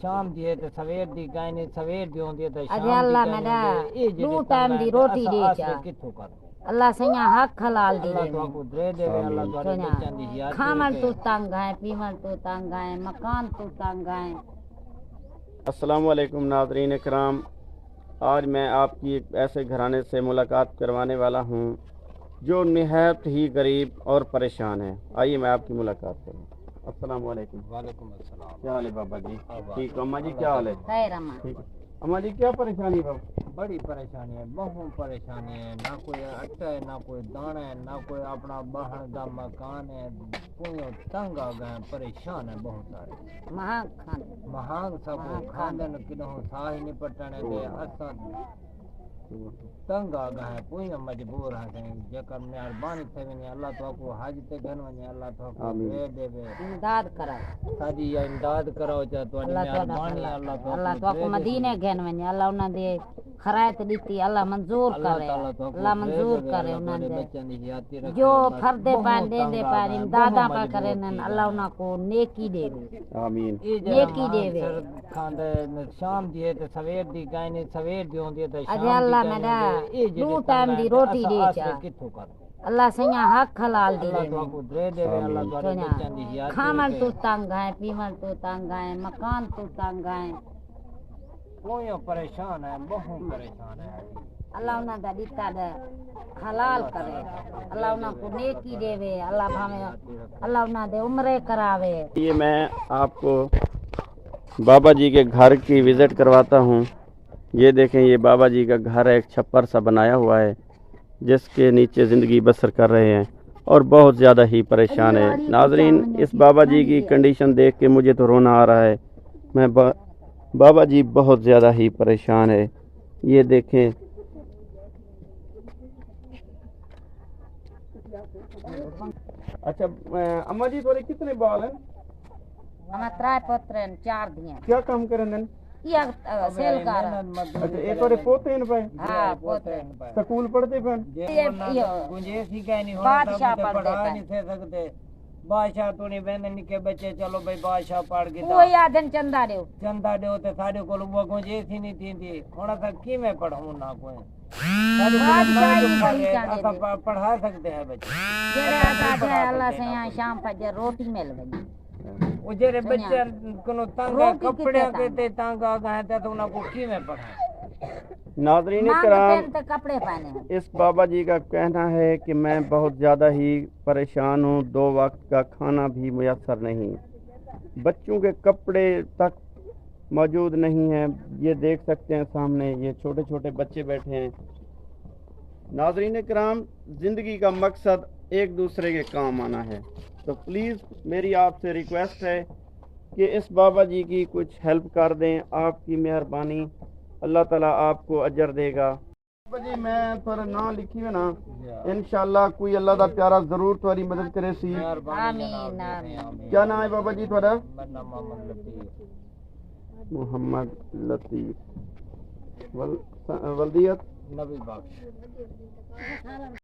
شام دی ہے تے سویر دی گائنی سویر دی ہوندی ہے تے شام دی اللہ میرا دو ٹائم دی روٹی دے چا کتھوں کر اللہ سیاں حق حلال دی اللہ تو کو دے دے اللہ تو بچن دی یاد کھامل تو تنگ ہے پیمل تو تنگ ہے مکان تو تنگ ہے۔ السلام علیکم ناظرین اکرام، آج میں آپ کی ایک ایسے گھرانے سے ملاقات کروانے والا ہوں جو نہایت ہی غریب اور پریشان ہے۔ آئیے میں آپ کی ملاقات کروں۔ السلام علیکم۔ وعلیکم السلام۔ کیا حال ہے بابا جی؟ ٹھیک ہو اماں جی؟ کیا حال ہے؟ خیر اماں۔ ٹھیک ہے اماں جی، کیا پریشانی ہے؟ بڑی پریشانی ہے، بہت پریشانی ہے، نہ کوئی آٹا ہے نہ کوئی دانا ہے نہ کوئی اپنا بہن دا مکان ہے، کوئی تنگ آ گئے ہیں، پریشان ہے بہت سارے مہانگ کھانے مہانگ سب کھاندے نہ کنہوں ساہ ہی نہیں پٹنے دے اساں تنگ آ گئے ہیں، کوئی مجبور ہیں جکر مہربانی تھے ونی اللہ تو کو حج تے گھن ونی اللہ تو کو دے دے امداد کرا ساری امداد کراؤ چا تو مہربانی اللہ تو کو مدینے گھن ونی اللہ انہاں دے خرائط دیتی اللہ منظور کرے اللہ منظور کرے انہاں دے جو فردے پان دے دے پان امداداں پا کرے اللہ انہاں کو نیکی دے آمین نیکی دے کھاندے شام دی ہے تے سویر دی گائنی سویر دی ہوندی ہے تے شام اللہ میرا دو ٹائم دی روٹی دے چا کتھوں کر اللہ سیاں حق حلال دی اللہ تو کو دے دے اللہ تو بچن دی یاد کھامل تو تنگ ہے پیمل تو تنگ ہے مکان تو تنگ ہے کوئی پریشان ہے بہت پریشان ہے اللہ انہاں دا دیتا دے حلال کرے اللہ انہاں کو نیکی دے اللہ بھاوے اللہ انہاں دے عمرے کراوے۔ یہ میں آپ کو بابا جی کے گھر کی وزٹ کرواتا ہوں۔ یہ دیکھیں یہ بابا جی کا گھر ایک چھپر سا بنایا ہوا ہے جس کے نیچے زندگی بسر کر رہے ہیں اور بہت زیادہ ہی پریشان ہے۔ ناظرین اس بابا جی کی کنڈیشن دیکھ کے مجھے تو رونا آ رہا ہے۔ بابا جی بہت زیادہ ہی پریشان ہے۔ یہ دیکھیں اچھا اماں جی تھوڑے کتنے بال ہیں؟ ہمیں ترائے پترین 4 دیاں کیا کام کریں دن؟ یہ سیل کر اچھا یہ تھوڑے پوتے ہیں پہ ہاں پوتے سکول پڑھتے پہ گنجیش ہی کہنی بادشاہ ہونا پڑھتے پڑھا نہیں تھے سکتے بادشاہ تو نہیں بہن نکے بچے چلو بھائی بادشاہ پڑھ کے وہ یادن چندہ دیو چندہ دیو تے ساڈے کول وہ گنجیش ہی نہیں تھی ہونا تھا کی میں پڑھوں نہ کوئی پڑھا سکتے ہیں بچے اللہ سے یہاں شام فجر روٹی مل گئی وہ جڑے بچے کنو تنگ کپڑے تے تنگ آ گئے تے تو انہاں کو کی میں پڑھائیں۔ ناظرین کرام کپڑے پہنے اس بابا جی کا کہنا ہے کہ میں بہت زیادہ ہی پریشان ہوں، 2 وقت کا کھانا بھی میسر نہیں، بچوں کے کپڑے تک موجود نہیں ہیں۔ یہ دیکھ سکتے ہیں سامنے یہ چھوٹے چھوٹے بچے بیٹھے ہیں۔ ناظرین کرام زندگی کا مقصد ایک دوسرے کے کام آنا ہے، تو پلیز میری آپ سے ریکویسٹ ہے کہ اس بابا جی کی کچھ ہیلپ کر دیں۔ آپ کی مہربانی، اللہ تعالیٰ آپ کو اجر دے گا۔ بابا جی میں تھوڑا نام لکھی ہے نا، انشاءاللہ کوئی اللہ دا پیارا ضرور تھوڑی مدد کرے سی۔ آمین کیا نام ہے بابا جی تھوڑا؟ محمد محمد لطیف ولدیت نبی بخش۔